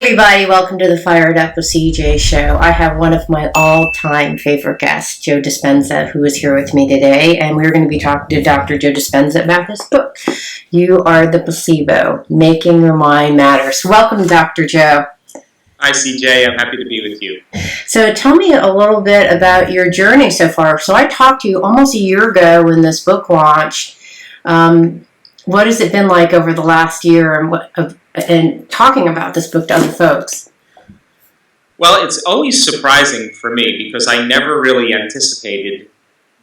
Everybody, welcome to the Fired Up with CJ show. I have one of my all-time favorite guests, Joe Dispenza, who is here with me today, and we're going to be talking to Dr. Joe Dispenza about his book, You Are the Placebo, Making Your Mind Matter. So welcome, Dr. Joe. Hi, CJ. I'm happy to be with you. So tell me a little bit about your journey so far. So I talked to you almost a year ago when this book launched. What has it been like over the last year and talking about this book to other folks? Well, it's always surprising for me because I never really anticipated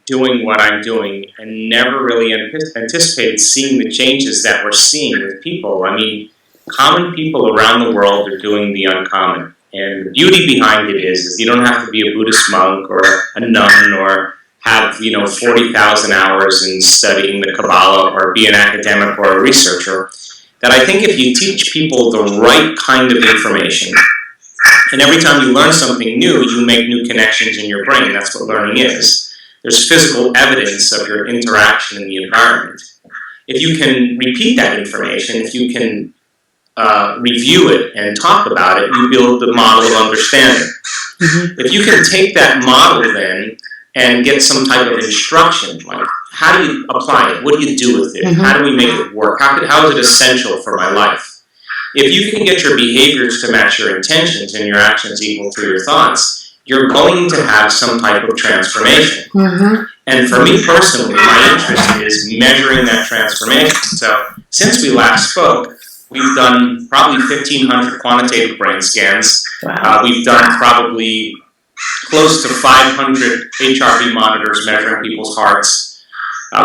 doing what I'm doing and never really anticipated seeing the changes that we're seeing with people. I mean, common people around the world are doing the uncommon. And the beauty behind it is you don't have to be a Buddhist monk or a nun or have, 40,000 hours in studying the Kabbalah or be an academic or a researcher. That I think if you teach people the right kind of information, and every time you learn something new, you make new connections in your brain. That's what learning is. There's physical evidence of your interaction in the environment. If you can repeat that information, if you can review it and talk about it, you build the model of understanding. Mm-hmm. If you can take that model then and get some type of instruction, like how do you apply it? What do you do with it? Mm-hmm. How do we make it work? How is it essential for my life? If you can get your behaviors to match your intentions and your actions equal to your thoughts, you're going to have some type of transformation. Mm-hmm. And for me personally, my interest is measuring that transformation. So since we last spoke, we've done probably 1,500 quantitative brain scans. Wow. We've done probably close to 500 HRV monitors measuring people's hearts.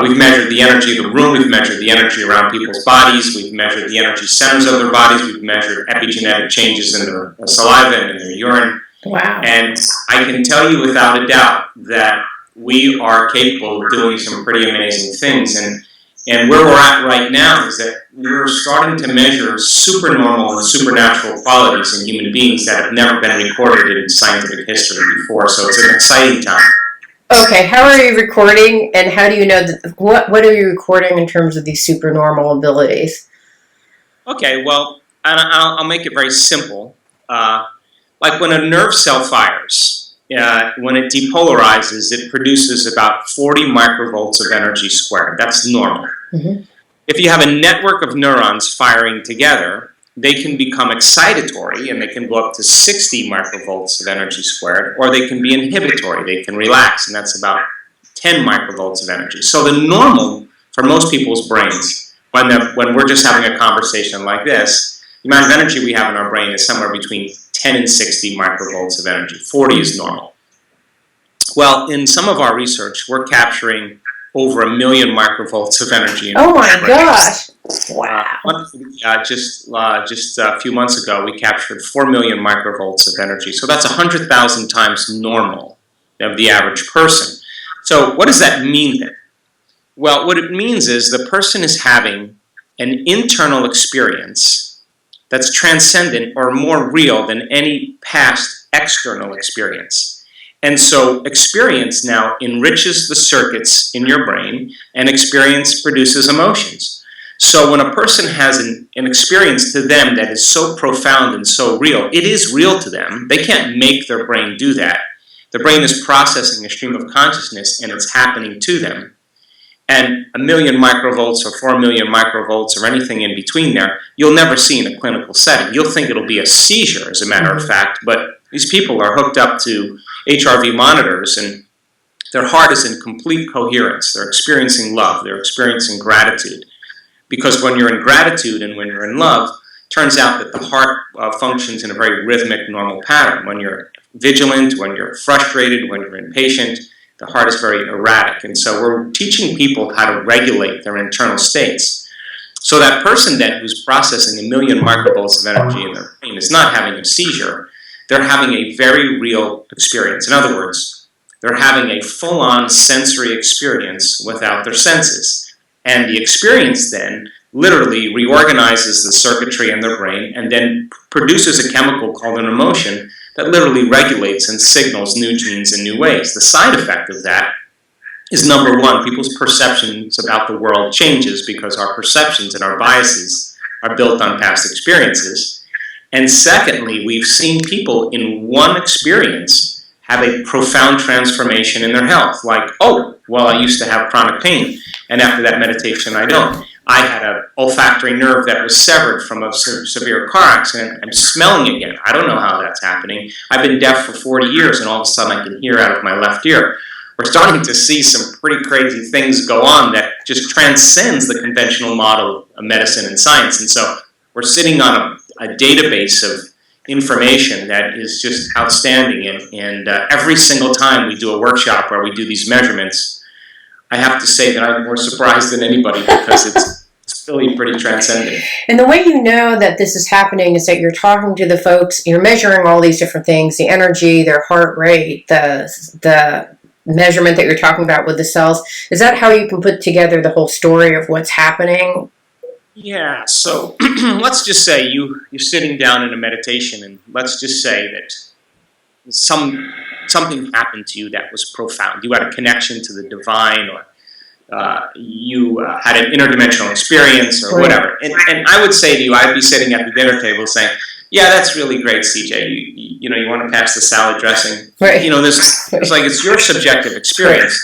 We've measured the energy of the room. We've measured the energy around people's bodies. We've measured the energy centers of their bodies. We've measured epigenetic changes in their saliva and in their urine. Wow. And I can tell you without a doubt that we are capable of doing some pretty amazing things. And where we're at right now is that we're starting to measure supernormal and supernatural qualities in human beings that have never been recorded in scientific history before. So it's an exciting time. Okay, how are you recording, and how do you know that? What are you recording in terms of these supernormal abilities? Okay, well, I'll make it very simple. Like when a nerve cell fires, when it depolarizes, it produces about 40 microvolts of energy squared. That's normal. Mm-hmm. If you have a network of neurons firing together, they can become excitatory and they can go up to 60 microvolts of energy squared, or they can be inhibitory, they can relax, and that's about 10 microvolts of energy. So the normal for most people's brains, when we're just having a conversation like this, the amount of energy we have in our brain is somewhere between 10 and 60 microvolts of energy. 40 is normal. Well, in some of our research, we're capturing over 1 million microvolts of energy. Oh my gosh! Wow. Just a few months ago, we captured 4 million microvolts of energy. So that's 100,000 times normal of the average person. So what does that mean then? Well, what it means is the person is having an internal experience that's transcendent or more real than any past external experience. And so experience now enriches the circuits in your brain, and experience produces emotions. So when a person has an experience to them that is so profound and so real, it is real to them. They can't make their brain do that. The brain is processing a stream of consciousness, and it's happening to them. And 1 million microvolts or 4 million microvolts or anything in between there, you'll never see in a clinical setting. You'll think it'll be a seizure, as a matter of fact, but these people are hooked up to HRV monitors, and their heart is in complete coherence. They're experiencing love. They're experiencing gratitude. Because when you're in gratitude and when you're in love, it turns out that the heart functions in a very rhythmic, normal pattern. When you're vigilant, when you're frustrated, when you're impatient, the heart is very erratic. And so we're teaching people how to regulate their internal states. So that person then who's processing 1 million microvolts of energy in their brain is not having a seizure. They're having a very real experience. In other words, they're having a full-on sensory experience without their senses. And the experience then literally reorganizes the circuitry in their brain and then produces a chemical called an emotion that literally regulates and signals new genes in new ways. The side effect of that is, number one, people's perceptions about the world changes because our perceptions and our biases are built on past experiences. And secondly, we've seen people in one experience have a profound transformation in their health. Like, oh, well, I used to have chronic pain, and after that meditation, I don't. I had an olfactory nerve that was severed from a severe car accident. I'm smelling again. I don't know how that's happening. I've been deaf for 40 years, and all of a sudden I can hear out of my left ear. We're starting to see some pretty crazy things go on that just transcends the conventional model of medicine and science. And so we're sitting on a database of information that is just outstanding. And every single time we do a workshop where we do these measurements, I have to say that I'm more surprised than anybody because it's really pretty transcendent. And the way you know that this is happening is that you're talking to the folks, you're measuring all these different things, the energy, their heart rate, the measurement that you're talking about with the cells. Is that how you can put together the whole story of what's happening? Yeah, so let's just say you're sitting down in a meditation, and let's just say that something happened to you that was profound. You had a connection to the divine, or you had an interdimensional experience, or whatever. And I would say to you, I'd be sitting at the dinner table saying, yeah, that's really great, CJ. You know, you want to pass the salad dressing. Right. You know, it's like it's your subjective experience.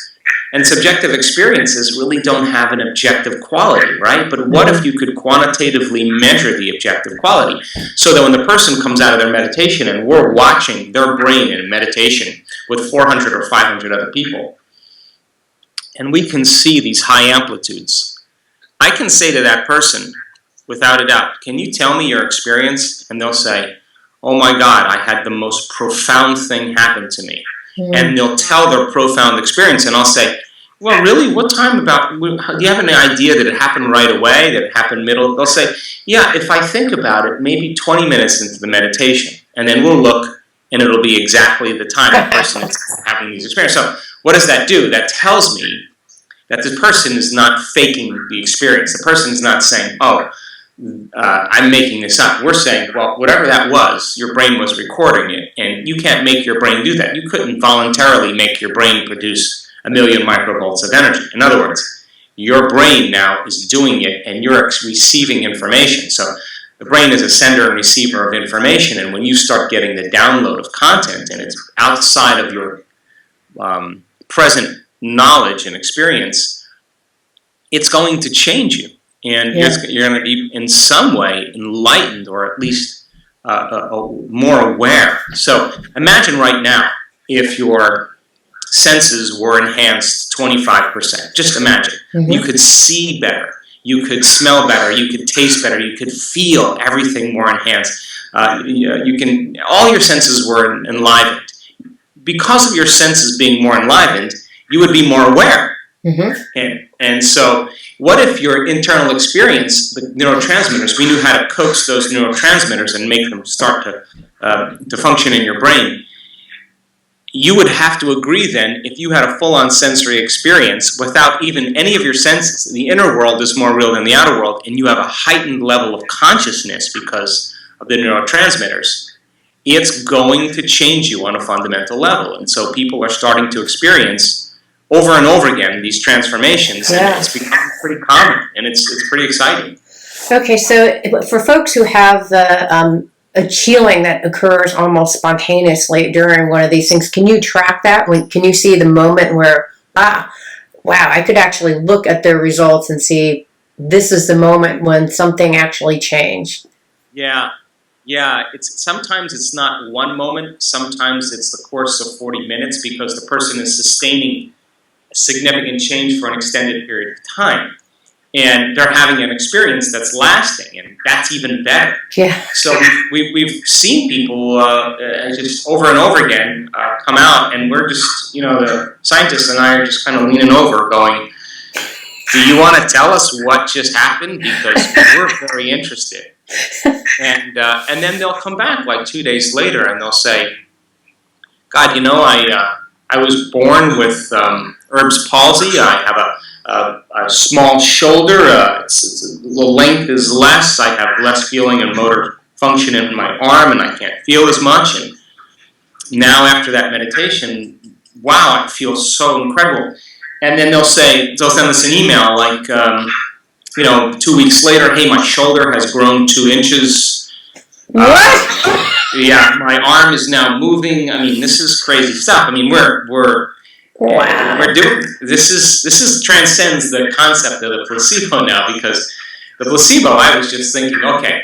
And subjective experiences really don't have an objective quality, right? But what if you could quantitatively measure the objective quality so that when the person comes out of their meditation and we're watching their brain in meditation with 400 or 500 other people, and we can see these high amplitudes, I can say to that person, without a doubt, can you tell me your experience? And they'll say, oh my God, I had the most profound thing happen to me. And they'll tell their profound experience, and I'll say, well, really, what time about, do you have any idea that it happened right away, that it happened middle? They'll say, yeah, if I think about it, maybe 20 minutes into the meditation, and then we'll look, and it'll be exactly the time the person is having these experiences. So what does that do? That tells me that the person is not faking the experience. The person is not saying, oh, I'm making this up. We're saying, well, whatever that was, your brain was recording it, and you can't make your brain do that. You couldn't voluntarily make your brain produce 1 million microvolts of energy. In other words, your brain now is doing it, and you're receiving information. So the brain is a sender and receiver of information, and when you start getting the download of content, and it's outside of your present knowledge and experience, it's going to change you. And you're going to be in some way enlightened, or at least more aware. So imagine right now if your senses were enhanced 25%. Just imagine. You could see better. You could smell better. You could taste better. You could feel everything more enhanced. All your senses were enlivened. Because of your senses being more enlivened, you would be more aware. And so what if your internal experience, the neurotransmitters, we knew how to coax those neurotransmitters and make them start to function in your brain. You would have to agree then, if you had a full-on sensory experience without even any of your senses, the inner world is more real than the outer world, and you have a heightened level of consciousness because of the neurotransmitters, it's going to change you on a fundamental level. And so people are starting to experience over and over again these transformations, and it's become pretty common, and it's pretty exciting. Okay, so for folks who have a healing that occurs almost spontaneously during one of these things, can you track that? Can you see the moment where, wow, I could actually look at their results and see this is the moment when something actually changed? Yeah. Sometimes it's not one moment. Sometimes it's the course of 40 minutes because the person is sustaining significant change for an extended period of time. And they're having an experience that's lasting, and that's even better. Yeah. So we've seen people just over and over again come out, and we're just, the scientists and I are just kind of leaning over going, do you want to tell us what just happened? Because we're very interested. And then they'll come back like 2 days later, and they'll say, God, I was born with Erb's palsy. I have a small shoulder. The length is less. I have less feeling and motor function in my arm, and I can't feel as much. And now after that meditation, wow, I feel so incredible. And then they'll send us an email like, 2 weeks later, hey, my shoulder has grown 2 inches. What? Yeah, my arm is now moving. I mean, this is crazy stuff. I mean, we're doing this is transcends the concept of the placebo now, because the placebo, I was just thinking, okay,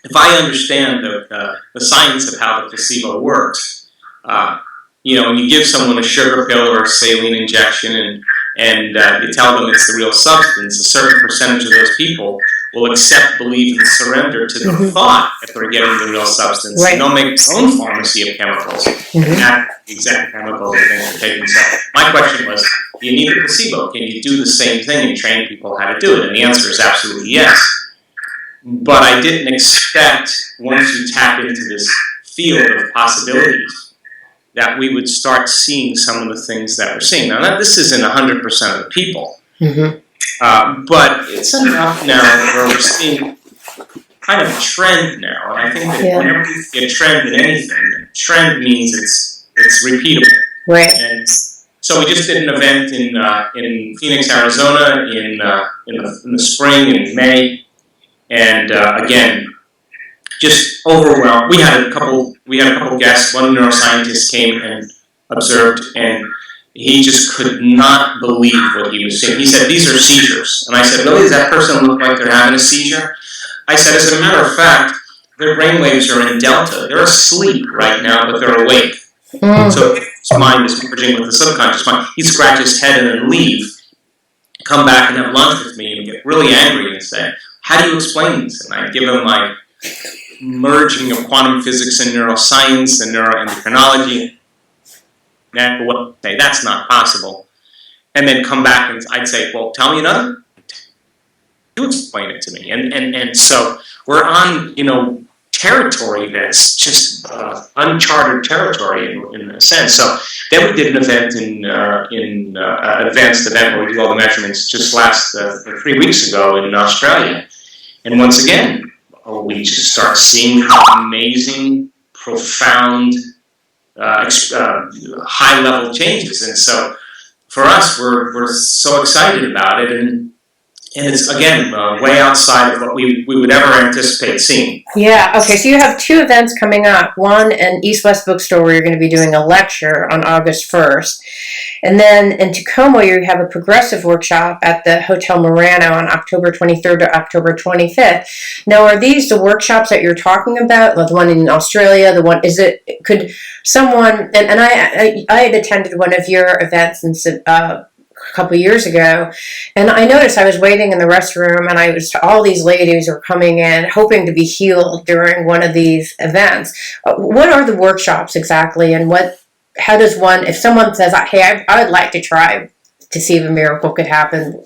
if I understand the science of how the placebo works, when you give someone a sugar pill or a saline injection and you tell them it's the real substance, a certain percentage of those people will accept, believe, and surrender to the thought if they're getting the real substance. Right. And they'll make their own pharmacy of chemicals, not the exact chemicals they're taking. So my question was, do you need a placebo? Can you do the same thing and train people how to do it? And the answer is absolutely yes. But I didn't expect, once you tap into this field of possibilities, that we would start seeing some of the things that we're seeing. Now, this isn't 100% of the people, but it's enough now where we're seeing kind of a trend now. And I think that whenever you see a trend in anything, trend means it's repeatable. Right. And so we just did an event in Phoenix, Arizona, in the spring, in May. And again, just overwhelmed. We had a couple guests. One neuroscientist came and observed, and he just could not believe what he was seeing. He said, "These are seizures." And I said, "Really? Does that person look like they're having a seizure?" I said, "As a matter of fact, their brainwaves are in delta. They're asleep right now, but they're awake." So his mind is merging with the subconscious mind. He'd scratch his head and then leave, come back and have lunch with me, and get really angry and say, "How do you explain this?" And I'd give him my merging of quantum physics and neuroscience and neuroendocrinology. And what say, that's not possible. And then come back and I'd say, "Well, tell me another. You explain it to me." And so we're on, territory that's just uncharted territory in a sense. So then we did an event in an advanced event where we do all the measurements just 3 weeks ago in Australia. And once again, we just start seeing amazing, profound, high-level changes. And so for us, we're so excited about it. And it's, again, way outside of what we would ever anticipate seeing. Yeah, okay, so you have 2 events coming up. One in East West Bookstore where you're going to be doing a lecture on August 1st. And then in Tacoma, you have a progressive workshop at the Hotel Murano on October 23rd to October 25th. Now, are these the workshops that you're talking about? Like the one in Australia, could someone, and I had attended one of your events in a couple years ago, and I noticed I was waiting in the restroom, and all these ladies were coming in hoping to be healed during one of these events. What are the workshops exactly, and how does one, if someone says, "Hey, I would like to try to see if a miracle could happen,"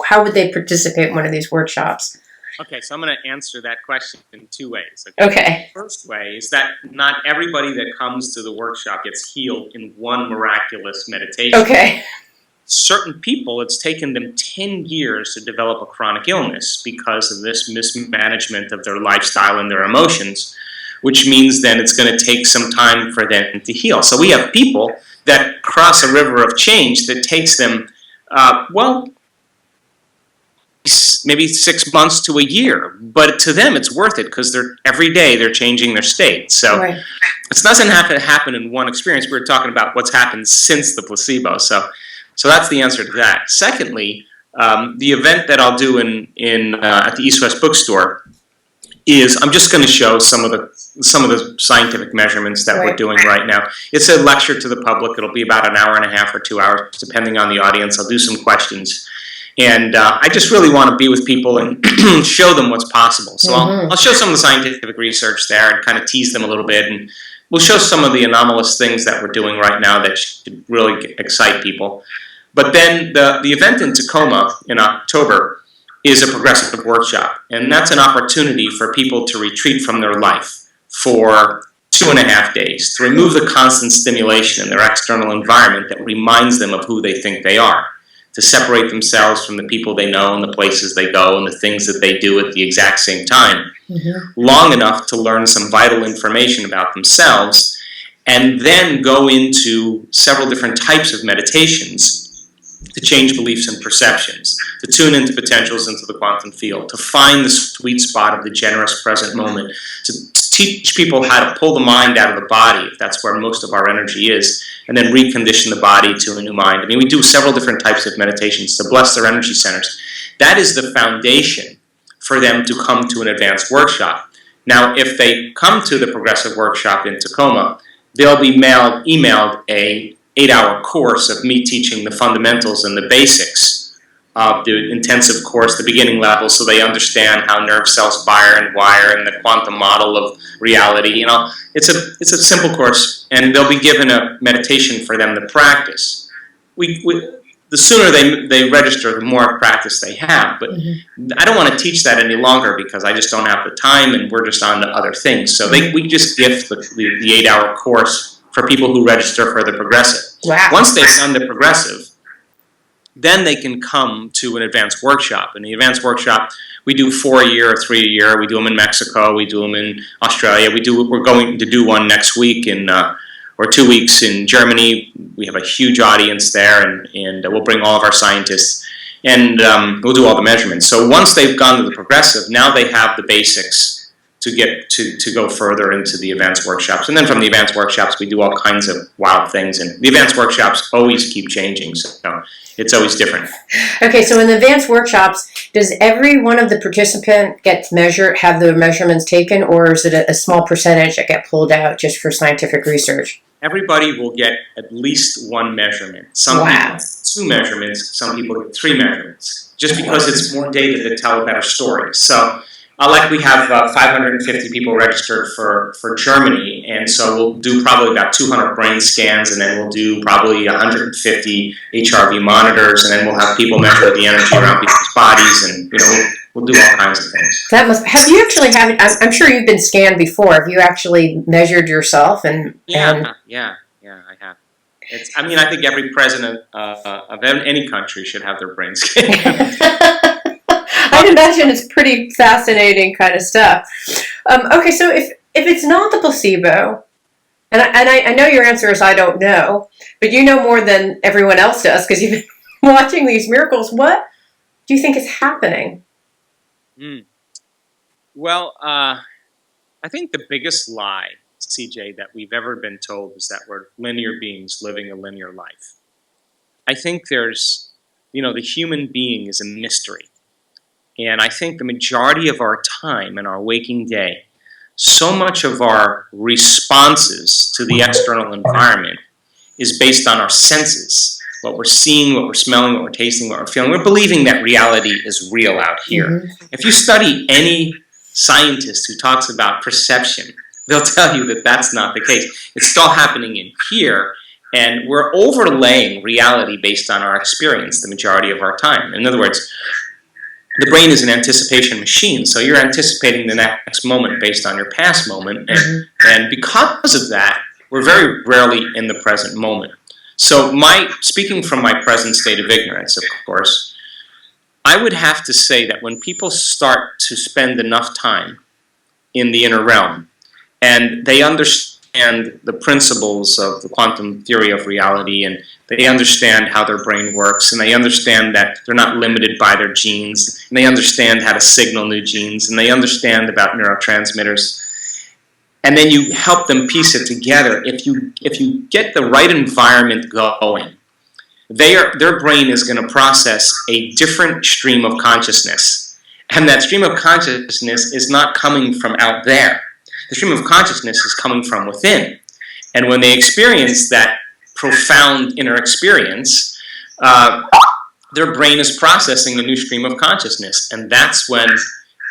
how would they participate in one of these workshops? Okay, so I'm going to answer that question in 2 ways. Okay. The first way is that not everybody that comes to the workshop gets healed in one miraculous meditation. Okay. Certain people, it's taken them 10 years to develop a chronic illness because of this mismanagement of their lifestyle and their emotions, which means then it's going to take some time for them to heal. So we have people that cross a river of change that takes them, maybe 6 months to a year. But to them, it's worth it because every day they're changing their state. So it doesn't have to happen in one experience. We're talking about what's happened since the placebo. So that's the answer to that. Secondly, the event that I'll do at the East West Bookstore is I'm just going to show some of the scientific measurements that we're doing right now. It's a lecture to the public. It'll be about an hour and a half or 2 hours, depending on the audience. I'll do some questions. And I just really want to be with people and show them what's possible. So I'll show some of the scientific research there and kind of tease them a little bit. And we'll show some of the anomalous things that we're doing right now that should really excite people. But then the event in Tacoma in October is a progressive workshop. And that's an opportunity for people to retreat from their life for 2.5 days, to remove the constant stimulation in their external environment that reminds them of who they think they are, to separate themselves from the people they know and the places they go and the things that they do at the exact same time, long enough to learn some vital information about themselves, and then go into several different types of meditations to change beliefs and perceptions, to tune into potentials into the quantum field, to find the sweet spot of the generous present moment, to teach people how to pull the mind out of the body, if that's where most of our energy is, and then recondition the body to a new mind. I mean, we do several different types of meditations to bless their energy centers. That is the foundation for them to come to an advanced workshop. Now, if they come to the progressive workshop in Tacoma, they'll be emailed a 8-hour course of me teaching the fundamentals and the basics of the intensive course, the beginning level, so they understand how nerve cells fire and wire and the quantum model of reality. You know, it's a simple course, and they'll be given a meditation for them to practice. The sooner they register, the more practice they have. But I don't want to teach that any longer because I just don't have the time, and we're just on to other things. So we just gift the 8-hour course for people who register for the progressive. Wow. Once they've done the progressive, then they can come to an advanced workshop. And the advanced workshop, we do 4 a year or 3 a year. We do them in Mexico. We do them in Australia. We're going to do one next week or 2 weeks in Germany. We have a huge audience there, and we'll bring all of our scientists, and we'll do all the measurements. So once they've gone to the progressive, now they have the basics to get to go further into the advanced workshops. And then from the advanced workshops, we do all kinds of wild things. And the advanced workshops always keep changing, so it's always different. Okay, so in the advanced workshops, does every one of the participants have their measurements taken, or is it a small percentage that get pulled out just for scientific research? Everybody will get at least one measurement. Some people 2 measurements, some people get 3 measurements, just because it's more data to tell a better story. So like we have 550 people registered for Germany, and so we'll do probably about 200 brain scans, and then we'll do probably 150 HRV monitors, and then we'll have people measure the energy around people's bodies, and we'll do all kinds of things. Have you actually I'm sure you've been scanned before. Have you actually measured yourself? Yeah, I have. I think every president of any country should have their brain scanned. I'd imagine it's pretty fascinating kind of stuff. Okay, so if it's not the placebo, and I know your answer is I don't know, but you know more than everyone else does because you've been watching these miracles. What do you think is happening? Well, I think the biggest lie, CJ, that we've ever been told is that we're linear beings living a linear life. I think there's, the human being is a mystery. And I think the majority of our time in our waking day, so much of our responses to the external environment is based on our senses. What we're seeing, what we're smelling, what we're tasting, what we're feeling. We're believing that reality is real out here. If you study any scientist who talks about perception, they'll tell you that that's not the case. It's still happening in here, and we're overlaying reality based on our experience the majority of our time. In other words, the brain is an anticipation machine, so you're anticipating the next moment based on your past moment, and because of that, we're very rarely in the present moment. So speaking from my present state of ignorance, of course, I would have to say that when people start to spend enough time in the inner realm, and they understand the principles of the quantum theory of reality, and they understand how their brain works, and they understand that they're not limited by their genes, and they understand how to signal new genes, and they understand about neurotransmitters, and then you help them piece it together. If you get the right environment going, their brain is going to process a different stream of consciousness, and that stream of consciousness is not coming from out there. The stream of consciousness is coming from within, and when they experience that profound inner experience, their brain is processing a new stream of consciousness, and that's when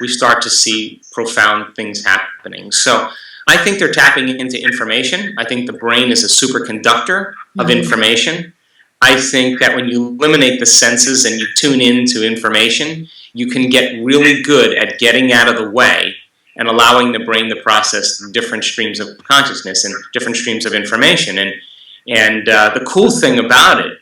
we start to see profound things happening. So I think they're tapping into information. I think the brain is a superconductor of information. I think that when you eliminate the senses and you tune into information, you can get really good at getting out of the way and allowing the brain to process different streams of consciousness and different streams of information. And the cool thing about it,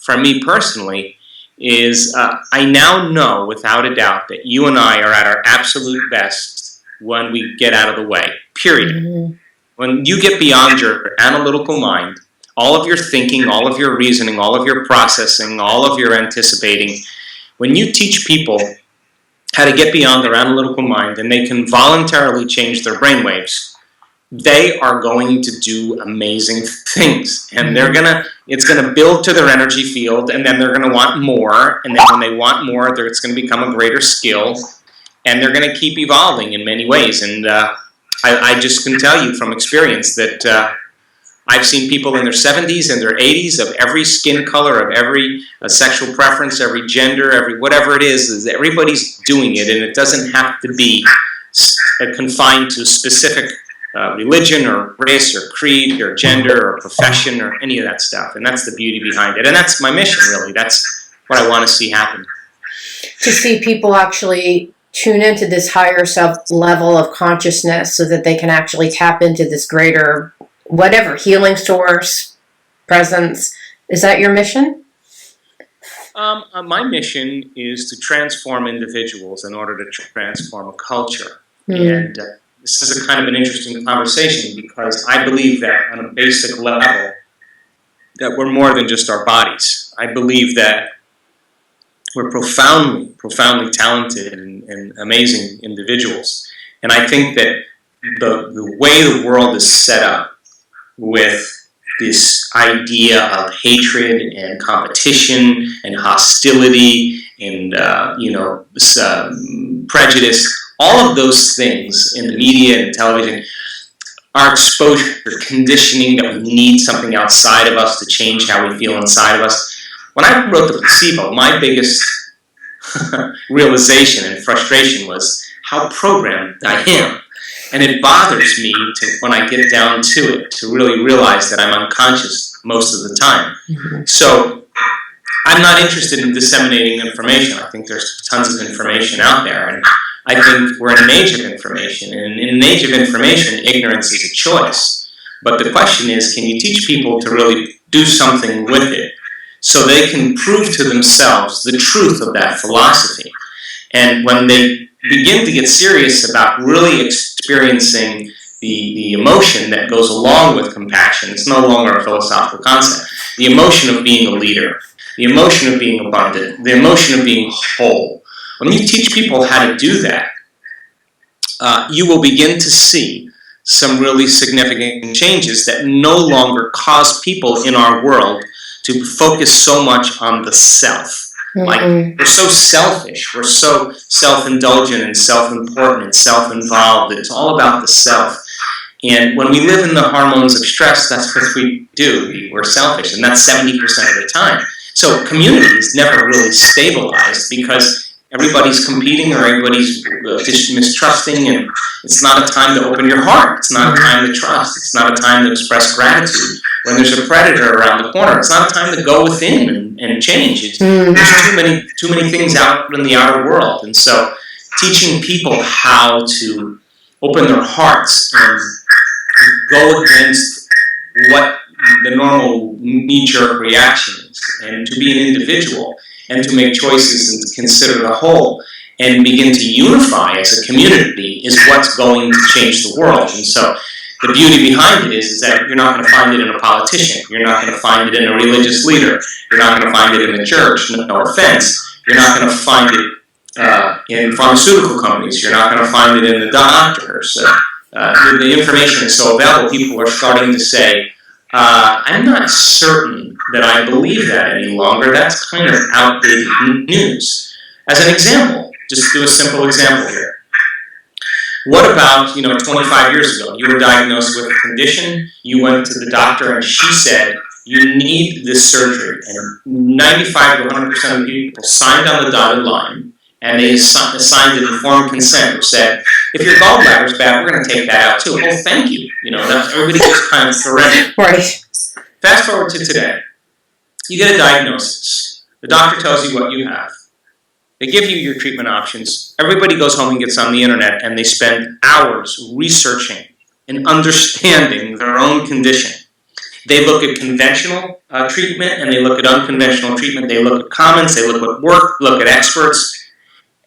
for me personally, is I now know without a doubt that you and I are at our absolute best when we get out of the way, period. When you get beyond your analytical mind, all of your thinking, all of your reasoning, all of your processing, all of your anticipating, when you teach people how to get beyond their analytical mind, and they can voluntarily change their brainwaves, they are going to do amazing things. And it's gonna build to their energy field, and then they're gonna want more, and then when they want more, it's gonna become a greater skill, and they're gonna keep evolving in many ways. And I just can tell you from experience that I've seen people in their 70s and their 80s of every skin color, of every sexual preference, every gender, every whatever it is everybody's doing it, and it doesn't have to be confined to a specific religion or race or creed or gender or profession or any of that stuff. And that's the beauty behind it. And that's my mission, really. That's what I want to see happen. To see people actually tune into this higher self level of consciousness so that they can actually tap into this greater, whatever, healing source, presence. Is that your mission? My mission is to transform individuals in order to transform a culture. And this is a kind of an interesting conversation because I believe that on a basic level that we're more than just our bodies. I believe that we're profoundly, profoundly talented and amazing individuals. And I think that the way the world is set up with this idea of hatred and competition and hostility and prejudice, all of those things in the media and television, our exposure, conditioning that we need something outside of us to change how we feel inside of us. When I wrote The Placebo, my biggest realization and frustration was how programmed I am. And it bothers me when I get down to it, to really realize that I'm unconscious most of the time. So I'm not interested in disseminating information. I think there's tons of information out there. And I think we're in an age of information. And in an age of information, ignorance is a choice. But the question is, can you teach people to really do something with it so they can prove to themselves the truth of that philosophy? And when they begin to get serious about really experiencing the emotion that goes along with compassion, it's no longer a philosophical concept. The emotion of being a leader, the emotion of being abundant, the emotion of being whole. When you teach people how to do that, you will begin to see some really significant changes that no longer cause people in our world to focus so much on the self. Like, we're so selfish, we're so self-indulgent and self-important and self-involved. It's all about the self. And when we live in the hormones of stress, that's what we do. We're selfish, and that's 70% of the time. So community is never really stabilized because everybody's competing or everybody's mistrusting, and it's not a time to open your heart. It's not a time to trust. It's not a time to express gratitude. When there's a predator around the corner, it's not a time to go within and change. There's too many things out in the outer world. And so teaching people how to open their hearts and go against what the normal knee-jerk reaction is, and to be an individual, and to make choices and to consider the whole, and begin to unify as a community is what's going to change the world. And so the beauty behind it is that you're not going to find it in a politician. You're not going to find it in a religious leader. You're not going to find it in the church. No offense. You're not going to find it in pharmaceutical companies. You're not going to find it in the doctors. The information is so available, people are starting to say, I'm not certain that I believe that any longer. That's kind of outdated news. As an example, just do a simple example here. What about, 25 years ago, you were diagnosed with a condition, you went to the doctor and she said, you need this surgery. And 95 to 100% of people signed on the dotted line, and they signed an informed consent which said, if your gallbladder's bad, we're going to take that out too. Oh, thank you. Everybody just kind of surrendered. Right. Fast forward to today. You get a diagnosis. The doctor tells you what you have. They give you your treatment options. Everybody goes home and gets on the internet, and they spend hours researching and understanding their own condition. They look at conventional treatment, and they look at unconventional treatment. They look at comments, they look at work, look at experts.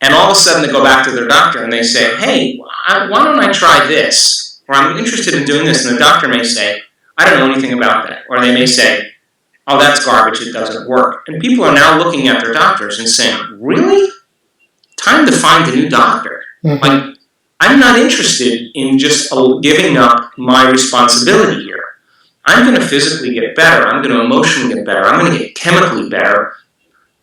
And all of a sudden they go back to their doctor and they say, hey, why don't I try this? Or I'm interested in doing this. And the doctor may say, I don't know anything about that. Or they may say, oh, that's garbage, it doesn't work. And people are now looking at their doctors and saying, really? time to find a new doctor. Mm-hmm. Like, I'm not interested in just giving up my responsibility here. I'm going to physically get better. I'm going to emotionally get better. I'm going to get chemically better.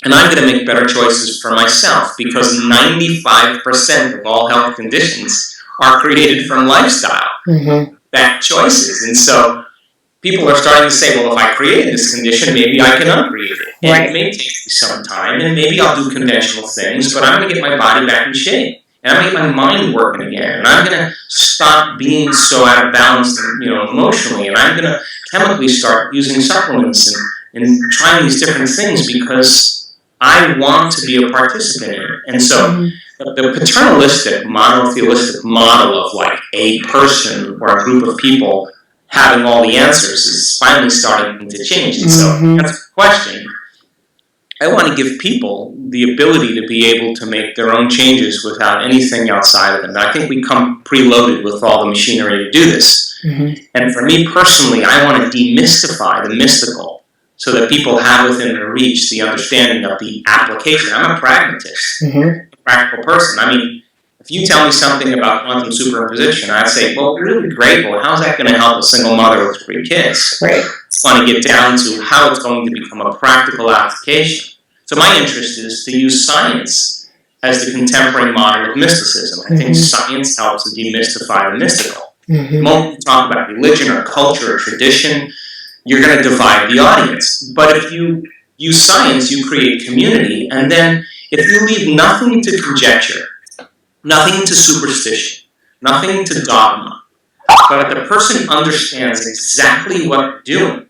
And I'm going to make better choices for myself, because 95% of all health conditions are created from lifestyle, bad choices. And so people are starting to say, well, if I created this condition, maybe I can uncreate it. And Right. it may take me some time, and maybe I'll do conventional things, but I'm going to get my body back in shape. And I'm going to get my mind working again. And I'm going to stop being so out of balance, emotionally. And I'm going to chemically start using supplements and trying these different things, because I want to be a participant in it. And so the paternalistic, monotheistic model of like a person or a group of people having all the answers is finally starting to change. And so that's the question. I want to give people the ability to be able to make their own changes without anything outside of them. And I think we come preloaded with all the machinery to do this. And for me personally, I want to demystify the mystical, so that people have within their reach the understanding of the application. I'm a pragmatist, a practical person. I mean, if you tell me something about quantum superimposition, I'd say, well, really great. Well, how's that going to help a single mother with 3 kids? Right. I want to get down to how it's going to become a practical application. So my interest is to use science as the contemporary model of mysticism. I think science helps to demystify the mystical. The moment you talk about religion or culture or tradition, you're going to divide the audience. But if you use science, you create community. And then if you leave nothing to conjecture, nothing to superstition, nothing to dogma, but the person understands exactly what they're doing,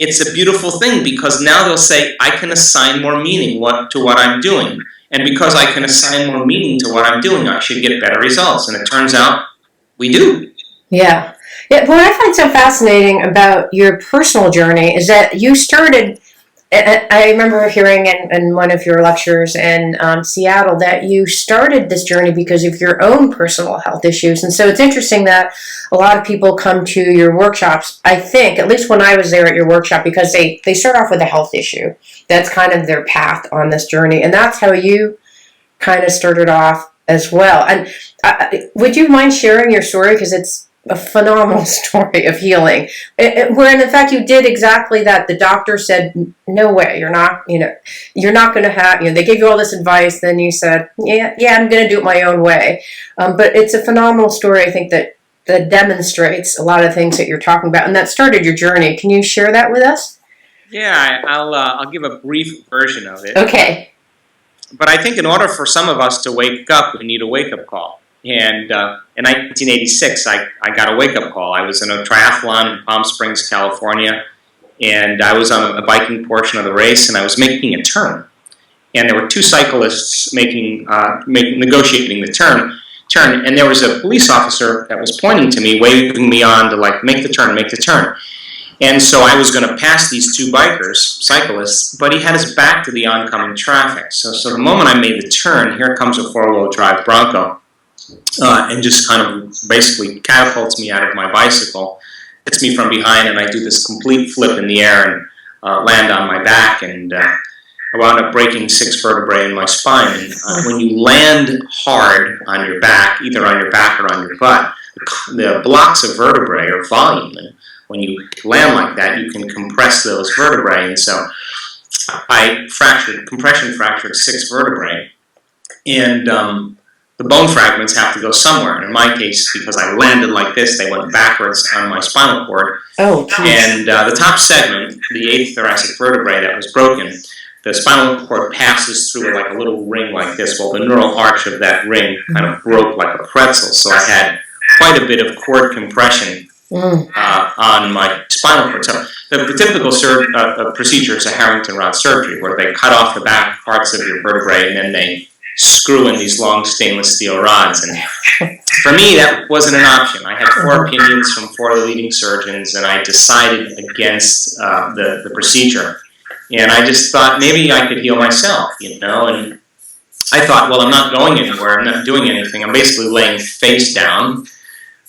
it's a beautiful thing, because now they'll say, I can assign more meaning to what I'm doing. And because I can assign more meaning to what I'm doing, I should get better results. And it turns out we do. Yeah. What I find so fascinating about your personal journey is that you started, I remember hearing in one of your lectures in Seattle that you started this journey because of your own personal health issues. And so it's interesting that a lot of people come to your workshops, I think, at least when I was there at your workshop, because they start off with a health issue. That's kind of their path on this journey. And that's how you kind of started off as well. And would you mind sharing your story? Because it's a phenomenal story of healing, where in fact you did exactly that. The doctor said, no way, you're not going to have, they gave you all this advice, then you said, yeah, I'm going to do it my own way. But it's a phenomenal story, I think, that demonstrates a lot of things that you're talking about, and that started your journey. Can you share that with us? Yeah, I'll give a brief version of it. Okay. But I think in order for some of us to wake up, we need a wake-up call. And in 1986, I got a wake-up call. I was in a triathlon in Palm Springs, California, and I was on a biking portion of the race, and I was making a turn. And there were 2 cyclists negotiating the turn, and there was a police officer that was pointing to me, waving me on to, like, make the turn. And so I was going to pass these 2 cyclists, but he had his back to the oncoming traffic. So the moment I made the turn, here comes a 4-wheel drive Bronco. And just kind of basically catapults me out of my bicycle, hits me from behind, and I do this complete flip in the air and land on my back, and I wound up breaking 6 vertebrae in my spine. And when you land hard on your back, either on your back or on your butt, the blocks of vertebrae are volume, and when you land like that, you can compress those vertebrae. And so I compression fractured 6 vertebrae, and the bone fragments have to go somewhere. And in my case, because I landed like this, they went backwards on my spinal cord. Oh, geez. And the top segment, the 8th thoracic vertebrae that was broken, the spinal cord passes through like a little ring like this. Well, the neural arch of that ring kind of broke like a pretzel. So I had quite a bit of cord compression on my spinal cord. So the typical procedure is a Harrington rod surgery, where they cut off the back parts of your vertebrae and then they screw in these long stainless steel rods. And for me, that wasn't an option. I had 4 opinions from 4 of the leading surgeons, and I decided against the procedure. And I just thought maybe I could heal myself, and I thought, well, I'm not going anywhere, I'm not doing anything, I'm basically laying face down.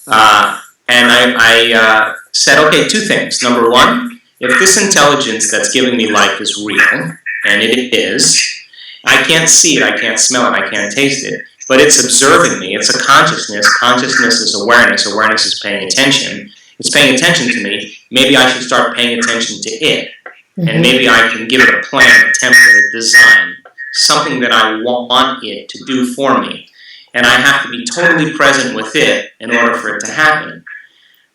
And I said, okay, 2 things. Number 1, if this intelligence that's giving me life is real, and it is, I can't see it, I can't smell it, I can't taste it, but it's observing me. It's a conscissness. Consciousness is awareness. Awareness is paying attention. It's paying attention to me. Maybe I should start paying attention to it. And maybe I can give it a plan, a template, a design, something that I want it to do for me. And I have to be totally present with it in order for it to happen.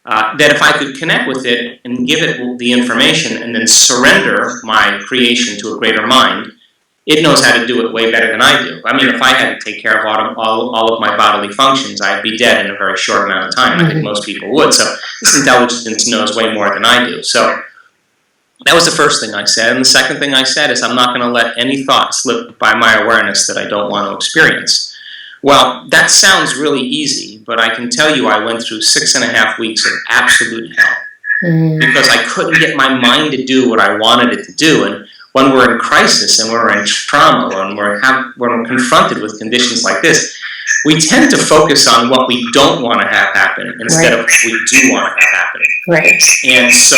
That if I could connect with it and give it the information and then surrender my creation to a greater mind, it knows how to do it way better than I do. I mean, if I had to take care of all of my bodily functions, I'd be dead in a very short amount of time. I think most people would. So this intelligence knows way more than I do. So that was the first thing I said. And the second thing I said is I'm not going to let any thought slip by my awareness that I don't want to experience. Well, that sounds really easy, but I can tell you I went through 6.5 weeks of absolute hell because I couldn't get my mind to do what I wanted it to do. And when we're in crisis and we're in trauma, when we're confronted with conditions like this, we tend to focus on what we don't want to have happen instead of what we do want to have happen. Right. And so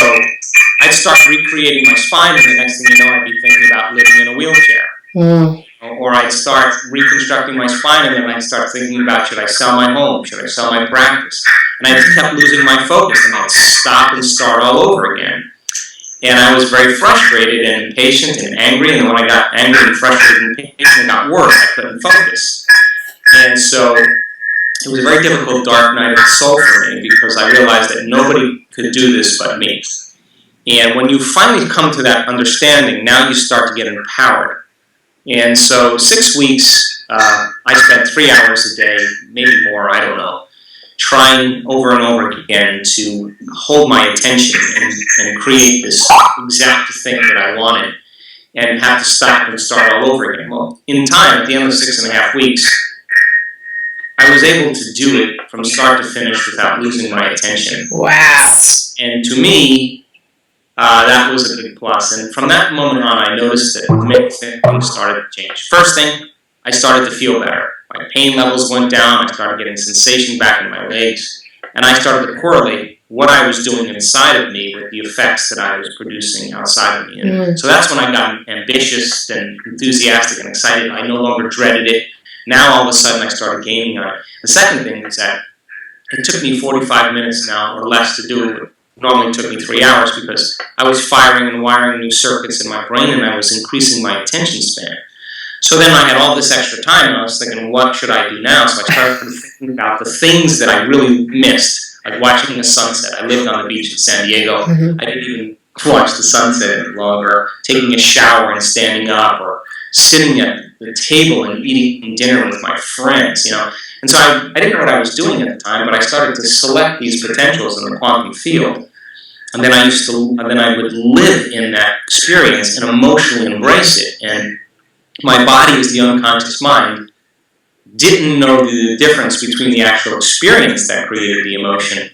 I'd start recreating my spine, and the next thing you know, I'd be thinking about living in a wheelchair. Or I'd start reconstructing my spine, and then I'd start thinking about, should I sell my home? Should I sell my practice? And I kept losing my focus, and I'd stop and start all over again. And I was very frustrated and impatient and angry, and when I got angry and frustrated and impatient, it got worse. I couldn't focus. And so it was a very difficult, dark night of the soul for me because I realized that nobody could do this but me. And when you finally come to that understanding, now you start to get empowered. And so 6 weeks, I spent 3 hours a day, maybe more, I don't know, trying over and over again to hold my attention and create this exact thing that I wanted and have to stop and start all over again. Well, in time, at the end of 6.5 weeks, I was able to do it from start to finish without losing my attention. Wow. And to me, that was a big plus. And from that moment on, I noticed that many things started to change. First thing, I started to feel better. My pain levels went down. I started getting sensation back in my legs. And I started to correlate what I was doing inside of me with the effects that I was producing outside of me. And so that's when I got ambitious and enthusiastic and excited. I no longer dreaded it. Now, all of a sudden, I started gaining on it. The second thing is that it took me 45 minutes now or less to do it. It normally took me 3 hours because I was firing and wiring new circuits in my brain and I was increasing my attention span. So then I had all this extra time and I was thinking, what should I do now? So I started thinking about the things that I really missed, like watching the sunset. I lived on the beach in San Diego. I didn't even watch the sunset any longer. Taking a shower and standing up, or sitting at the table and eating dinner with my friends, you know. And so I didn't know what I was doing at the time, but I started to select these potentials in the quantum field. And then I would live in that experience and emotionally embrace it. And my body, as the unconscious mind, didn't know the difference between the actual experience that created the emotion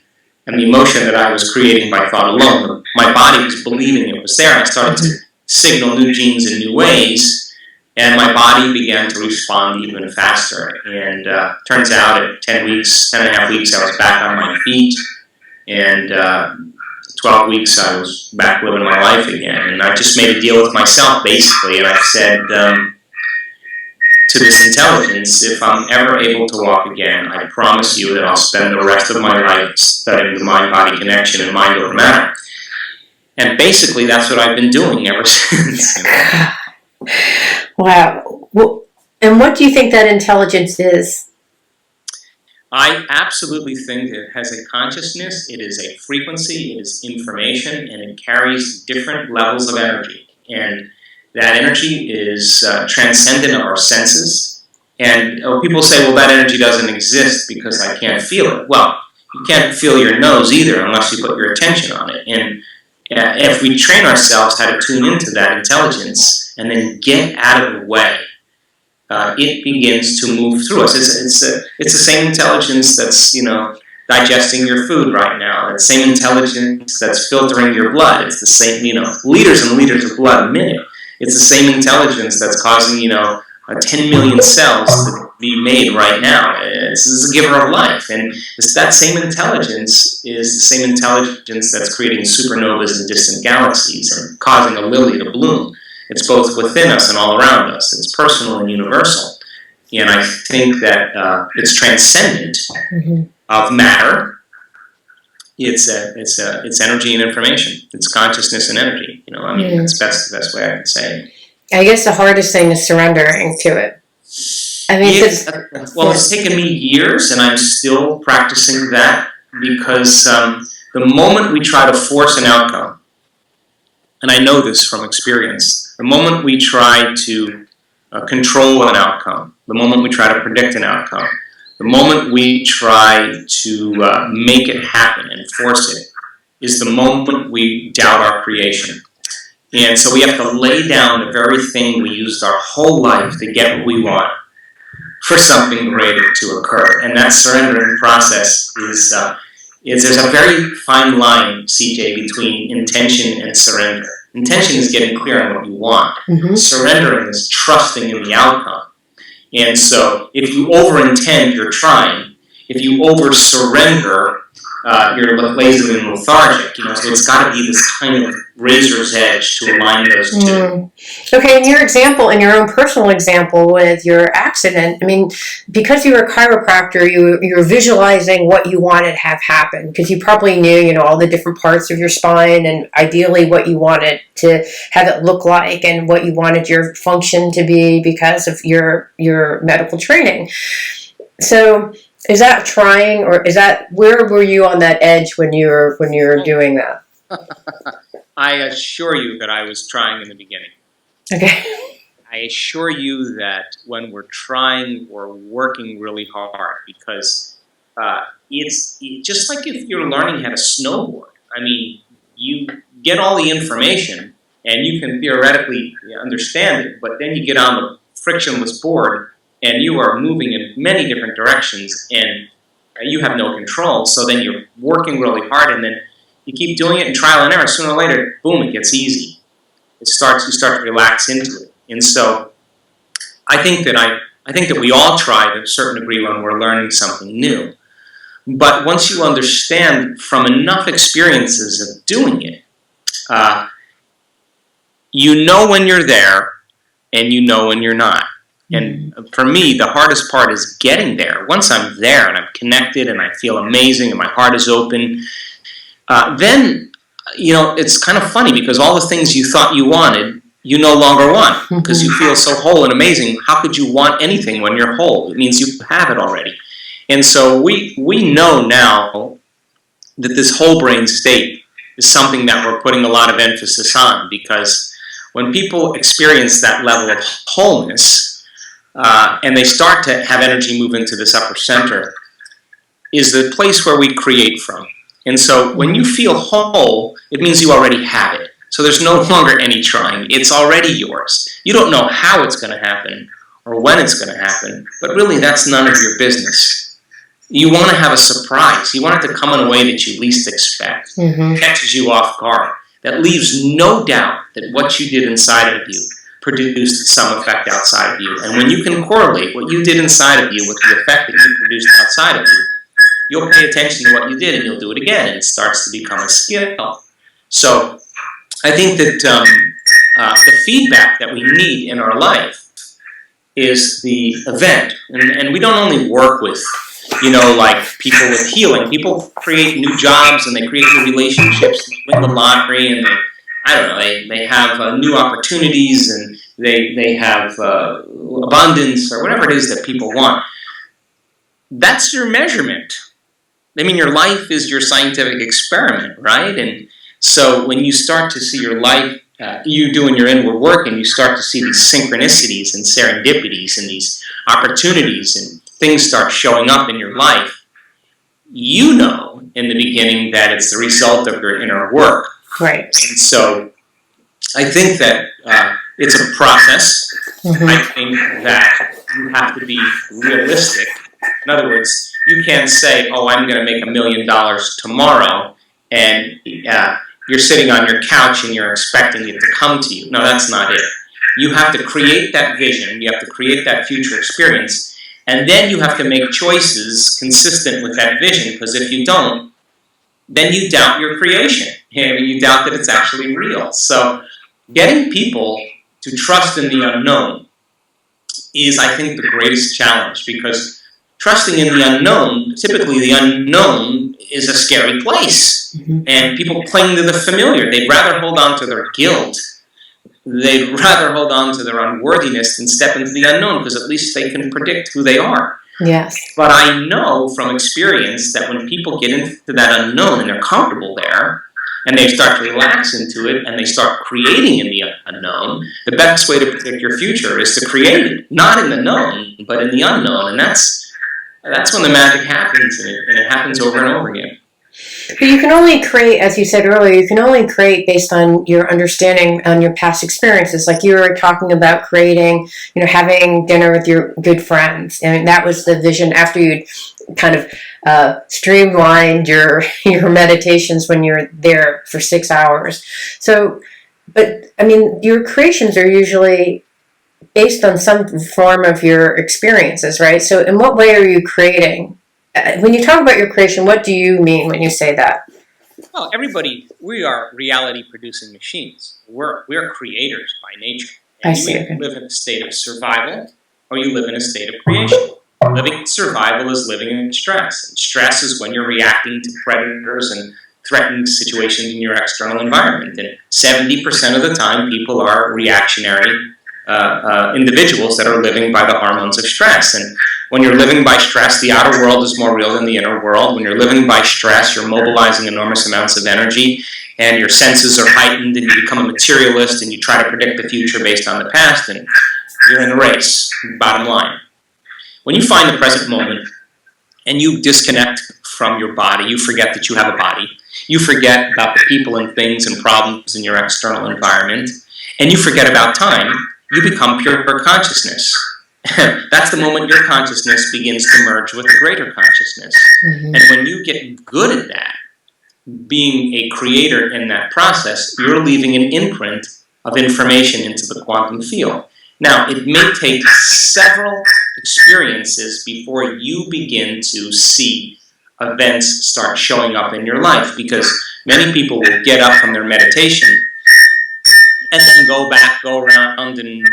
and the emotion that I was creating by thought alone. My body was believing it was there, and I started to signal new genes in new ways, and my body began to respond even faster. And turns out at 10.5 weeks, I was back on my feet, and 12 weeks, I was back living my life again. And I just made a deal with myself, basically, and I said to this intelligence, if I'm ever able to walk again, I promise you that I'll spend the rest of my life studying the mind-body connection and mind over matter. And basically, that's what I've been doing ever since. Wow. Well, and what do you think that intelligence is? I absolutely think it has a consciousness, it is a frequency, it is information, and it carries different levels of energy. And that energy is transcendent of our senses. And people say, well, that energy doesn't exist because I can't feel it. Well, you can't feel your nose either unless you put your attention on it. And if we train ourselves how to tune into that intelligence and then get out of the way, it begins to move through us. It's the same intelligence that's, digesting your food right now. It's the same intelligence that's filtering your blood. It's the same, liters and liters of blood a minute. It's the same intelligence that's causing, 10 million cells to be made right now. This is a giver of life. And that same intelligence is the same intelligence that's creating supernovas in distant galaxies and causing a lily to bloom. It's both within us and all around us. It's personal and universal. And I think that it's transcendent of matter. It's energy and information. It's consciousness and energy. That's the best way I can say it. I guess the hardest thing is surrendering to it. I mean, it's taken me years, and I'm still practicing that, because the moment we try to force an outcome, and I know this from experience, the moment we try to control an outcome, the moment we try to predict an outcome, the moment we try to make it happen and force it, is the moment we doubt our creation. And so we have to lay down the very thing we used our whole life to get what we want for something greater to occur. And that surrendering process is there's a very fine line, CJ, between intention and surrender. Intention is getting clear on what you want. Surrendering is trusting in the outcome. And so if you over-intend, you're trying. If you over-surrender, you're lazy and lethargic. So it's got to be this kind of razor's edge to align those two. Okay, in your own personal example with your accident, I mean, because you were a chiropractor, you were visualizing what you wanted to have happen, because you probably knew, all the different parts of your spine and ideally what you wanted to have it look like and what you wanted your function to be because of your medical training. So is that trying, or where were you on that edge when you were doing that? I assure you that I was trying in the beginning. Okay. I assure you that when we're trying, we're working really hard, because it's just like if you're learning how to snowboard. I mean, you get all the information and you can theoretically understand it, but then you get on the frictionless board and you are moving in many different directions and you have no control. So then you're working really hard, and then you keep doing it in trial and error. Sooner or later, boom, it gets easy. You start to relax into it. And so I think that we all try to a certain degree when we're learning something new. But once you understand from enough experiences of doing it, you know when you're there and you know when you're not. And for me, the hardest part is getting there. Once I'm there and I'm connected and I feel amazing and my heart is open, then, it's kind of funny, because all the things you thought you wanted, you no longer want, because you feel so whole and amazing. How could you want anything when you're whole? It means you have it already. And so we know now that this whole brain state is something that we're putting a lot of emphasis on, because when people experience that level of wholeness, and they start to have energy move into this upper center, is the place where we create from. And so when you feel whole, it means you already have it. So there's no longer any trying. It's already yours. You don't know how it's going to happen or when it's going to happen, but really that's none of your business. You want to have a surprise. You want it to come in a way that you least expect, catches you off guard, that leaves no doubt that what you did inside of you produced some effect outside of you. And when you can correlate what you did inside of you with the effect that you produced outside of you, you'll pay attention to what you did and you'll do it again, and it starts to become a skill. So I think that the feedback that we need in our life is the event. And we don't only work with, like people with healing. People create new jobs and they create new relationships and they win the lottery and they have new opportunities and they have abundance or whatever it is that people want. That's your measurement. I mean, your life is your scientific experiment, right? And so when you start to see your life, you doing your inward work, and you start to see these synchronicities and serendipities and these opportunities and things start showing up in your life, you know in the beginning that it's the result of your inner work. Right. And so I think that it's a process. I think that you have to be realistic. In other words, you can't say, oh, I'm going to make $1 million tomorrow, and you're sitting on your couch and you're expecting it to come to you. No, that's not it. You have to create that vision. You have to create that future experience. And then you have to make choices consistent with that vision, because if you don't, then you doubt your creation. You doubt that it's actually real. So getting people to trust in the unknown is, I think, the greatest challenge, because trusting in the unknown, typically the unknown is a scary place, and people cling to the familiar. They'd rather hold on to their guilt. They'd rather hold on to their unworthiness than step into the unknown, because at least they can predict who they are. Yes. But I know from experience that when people get into that unknown and they're comfortable there, and they start to relax into it, and they start creating in the unknown, the best way to predict your future is to create it, not in the known, but in the unknown. And that's when the magic happens, and it happens over and over again. But you can only create, as you said earlier, you can only create based on your understanding on your past experiences. Like you were talking about creating, having dinner with your good friends. And that was the vision after you'd kind of streamlined your meditations when you're there for 6 hours. So, but I mean, your creations are usually based on some form of your experiences, right? So in what way are you creating? When you talk about your creation, what do you mean when you say that? Well, we are reality-producing machines. We're creators by nature. And you either live in a state of survival, or you live in a state of creation. Living in survival is living in stress. And stress is when you're reacting to predators and threatening situations in your external environment. And 70% of the time, people are reactionary individuals that are living by the hormones of stress. And when you're living by stress, the outer world is more real than the inner world. When you're living by stress, you're mobilizing enormous amounts of energy, and your senses are heightened, and you become a materialist, and you try to predict the future based on the past, and you're in a race, bottom line. When you find the present moment, and you disconnect from your body, you forget that you have a body, you forget about the people and things and problems in your external environment, and you forget about time, you become pure consciousness. That's the moment your consciousness begins to merge with the greater consciousness. And when you get good at that, being a creator in that process, you're leaving an imprint of information into the quantum field. Now, it may take several experiences before you begin to see events start showing up in your life, because many people will get up from their meditation and then go around and,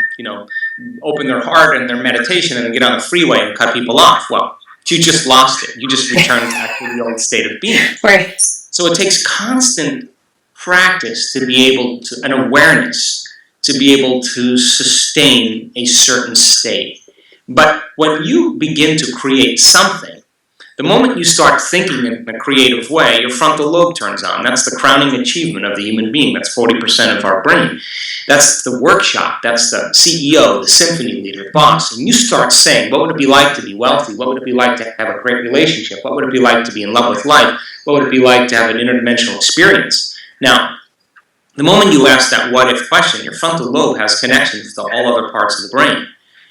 open their heart and their meditation and get on the freeway and cut people off. Well, you just lost it. You just returned back to the old state of being. Right. So it takes constant practice to be able to, an awareness, to be able to sustain a certain state. But when you begin to create something, the moment you start thinking in a creative way, your frontal lobe turns on. That's the crowning achievement of the human being. That's 40% of our brain. That's the workshop. That's the CEO, the symphony leader, boss. And you start saying, what would it be like to be wealthy? What would it be like to have a great relationship? What would it be like to be in love with life? What would it be like to have an interdimensional experience? Now, the moment you ask that what-if question, your frontal lobe has connections to all other parts of the brain.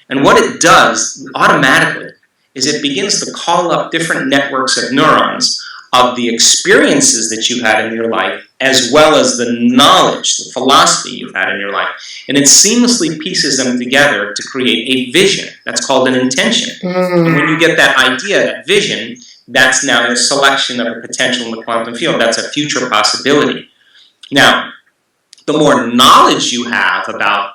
And what it does automatically is it begins to call up different networks of neurons of the experiences that you've had in your life, as well as the knowledge, the philosophy you've had in your life. And it seamlessly pieces them together to create a vision. That's called an intention. And when you get that idea, that vision, that's now a selection of a potential in the quantum field. That's a future possibility. Now, the more knowledge you have about,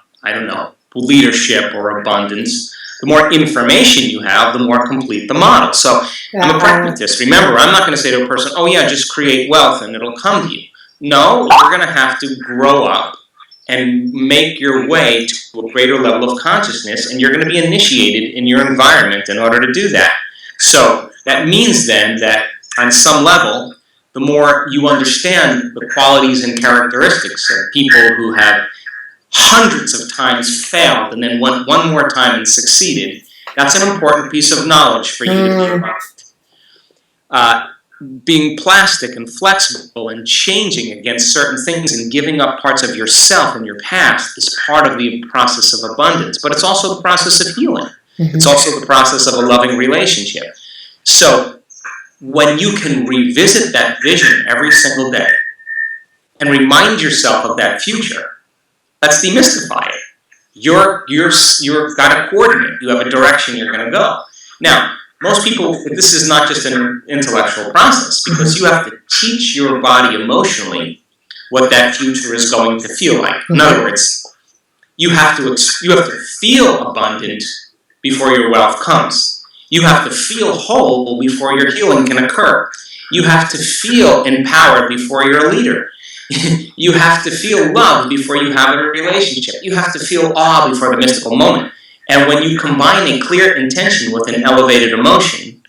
leadership or abundance, the more information you have, the more complete the model. So I'm a pragmatist. Remember, I'm not going to say to a person, just create wealth and it'll come to you. No, you're going to have to grow up and make your way to a greater level of consciousness, and you're going to be initiated in your environment in order to do that. So that means then that on some level, the more you understand the qualities and characteristics of people who have hundreds of times failed and then one more time and succeeded, that's an important piece of knowledge for you to be around. Being plastic and flexible and changing against certain things and giving up parts of yourself and your past is part of the process of abundance, but it's also the process of healing. It's also the process of a loving relationship. So when you can revisit that vision every single day and remind yourself of that future, let's demystify it. You've got a coordinate. You have a direction you're going to go. Now, most people, this is not just an intellectual process, because you have to teach your body emotionally what that future is going to feel like. In other words, You have to feel abundant before your wealth comes. You have to feel whole before your healing can occur. You have to feel empowered before you're a leader. You have to feel love before you have a relationship. You have to feel awe before the mystical moment. And when you combine a clear intention with an elevated emotion,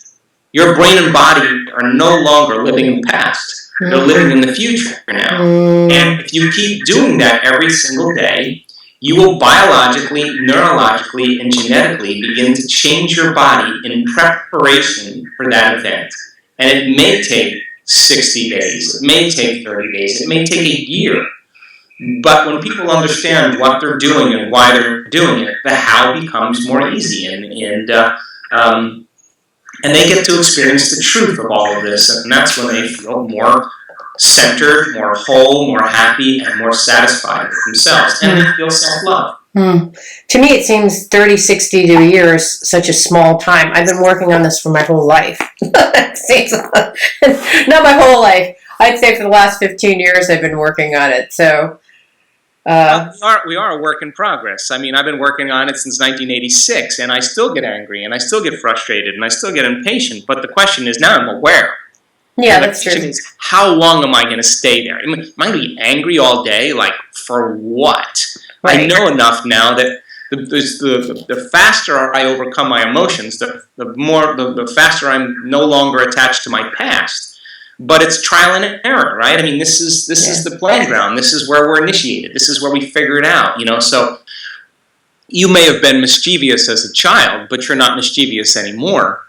your brain and body are no longer living in the past. They're living in the future now. And if you keep doing that every single day, you will biologically, neurologically, and genetically begin to change your body in preparation for that event. And it may take 60 days, it may take 30 days, it may take a year. But when people understand what they're doing and why they're doing it, the how becomes more easy. And they get to experience the truth of all of this. And that's when they feel more centered, more whole, more happy, and more satisfied with themselves. And they feel self-love. To me, it seems 30, 60 to a year is such a small time. I've been working on this for my whole life. Not my whole life. I'd say for the last 15 years I've been working on it. So we are a work in progress. I mean, I've been working on it since 1986, and I still get angry, and I still get frustrated, and I still get impatient. But the question is, now I'm aware. Yeah, that's true. The question is, how long am I going to stay there? Am I going to be angry all day? Like, for what? Right. I know enough now that the faster I overcome my emotions, the faster I'm no longer attached to my past. But it's trial and error, right? I mean, this is the playground. This is where we're initiated. This is where we figure it out, So you may have been mischievous as a child, but you're not mischievous anymore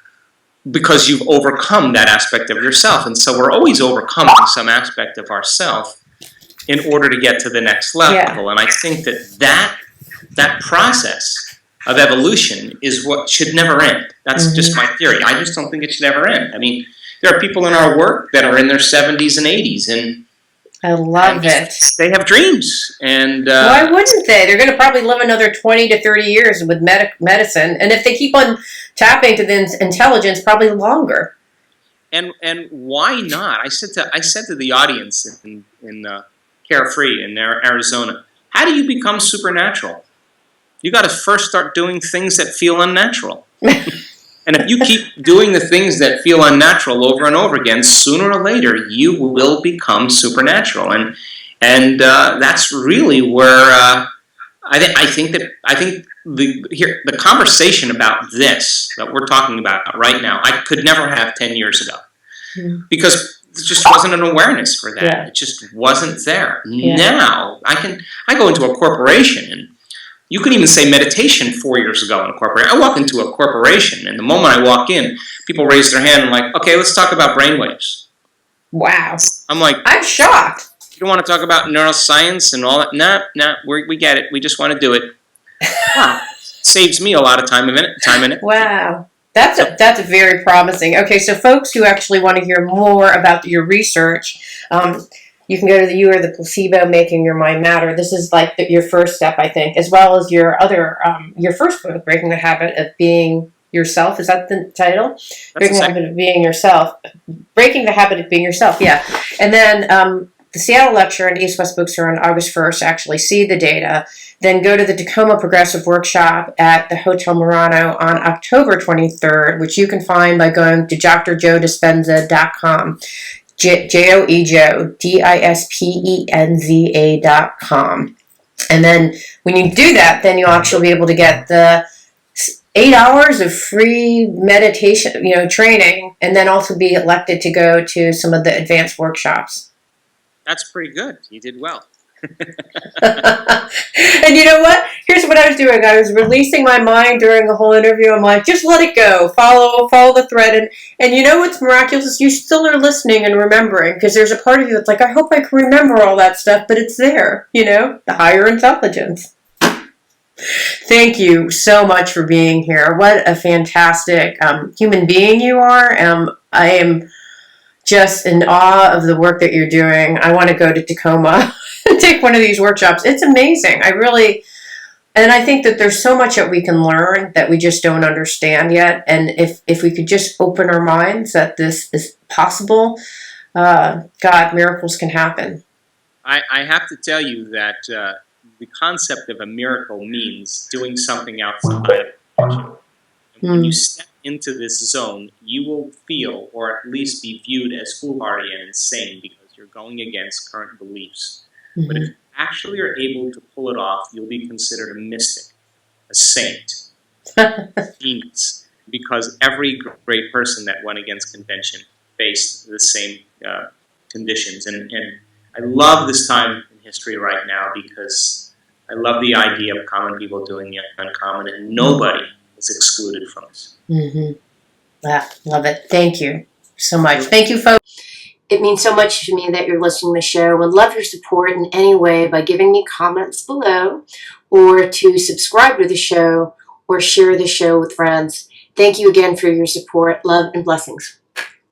because you've overcome that aspect of yourself. And so we're always overcoming some aspect of ourself in order to get to the next level. Yeah. And I think that process of evolution is what should never end. That's just my theory. I just don't think it should ever end. I mean, there are people in our work that are in their 70s and 80s, and I love it. They have dreams, and why wouldn't they? They're going to probably live another 20 to 30 years with medicine, and if they keep on tapping to the intelligence, probably longer. And why not? I said to the audience in Carefree in Arizona, how do you become supernatural? You got to first start doing things that feel unnatural. And if you keep doing the things that feel unnatural over and over again, sooner or later you will become supernatural, and that's really where I think the conversation about this that we're talking about right now, I could never have 10 years ago, because there just wasn't an awareness for that. Yeah. It just wasn't there. Yeah. Now I go into a corporation, and you could even say meditation 4 years ago in a corporation. I walk into a corporation, and the moment I walk in, people raise their hand and like, okay, let's talk about brainwaves. Wow. I'm shocked. You don't want to talk about neuroscience and all that? No, we get it. We just want to do it. Wow. Saves me a lot of time in it. Wow. That's very promising. Okay, so folks who actually want to hear more about your research, you can go to You Are the Placebo, Making Your Mind Matter. This is like your first step, I think, as well as your other, your first book, Breaking the Habit of Being Yourself. Is that the title? Breaking the Habit of Being Yourself. Breaking the Habit of Being Yourself, yeah. And then the Seattle lecture and East West Books are on August 1st. Actually see the data. Then go to the Tacoma Progressive Workshop at the Hotel Murano on October 23rd, which you can find by going to drjoedispenza.com. JoeDispenza.com. And then when you do that, then you'll actually be able to get the 8 hours of free meditation, training, and then also be elected to go to some of the advanced workshops. That's pretty good. You did well. And you know what? Here's what I was doing. I was releasing my mind during the whole interview. I'm like, just let it go. Follow the thread. And you know what's miraculous? You still are listening and remembering, because there's a part of you that's like, I hope I can remember all that stuff, but it's there, the higher intelligence. Thank you so much for being here. What a fantastic human being you are. I am just in awe of the work that you're doing. I want to go to Tacoma and take one of these workshops. It's amazing. And I think that there's so much that we can learn that we just don't understand yet. And if we could just open our minds that this is possible, God, miracles can happen. I have to tell you that the concept of a miracle means doing something outside of convention. And when you step into this zone, you will feel, or at least be viewed as foolhardy and insane because you're going against current beliefs. But if you actually are able to pull it off, you'll be considered a mystic, a saint, a genius, because every great person that went against convention faced the same conditions. And I love this time in history right now because I love the idea of common people doing the uncommon, and nobody is excluded from this. Love it. Thank you so much. Thank you, folks. It means so much to me that you're listening to the show. Would love your support in any way by giving me comments below, or to subscribe to the show, or share the show with friends. Thank you again for your support. Love and blessings.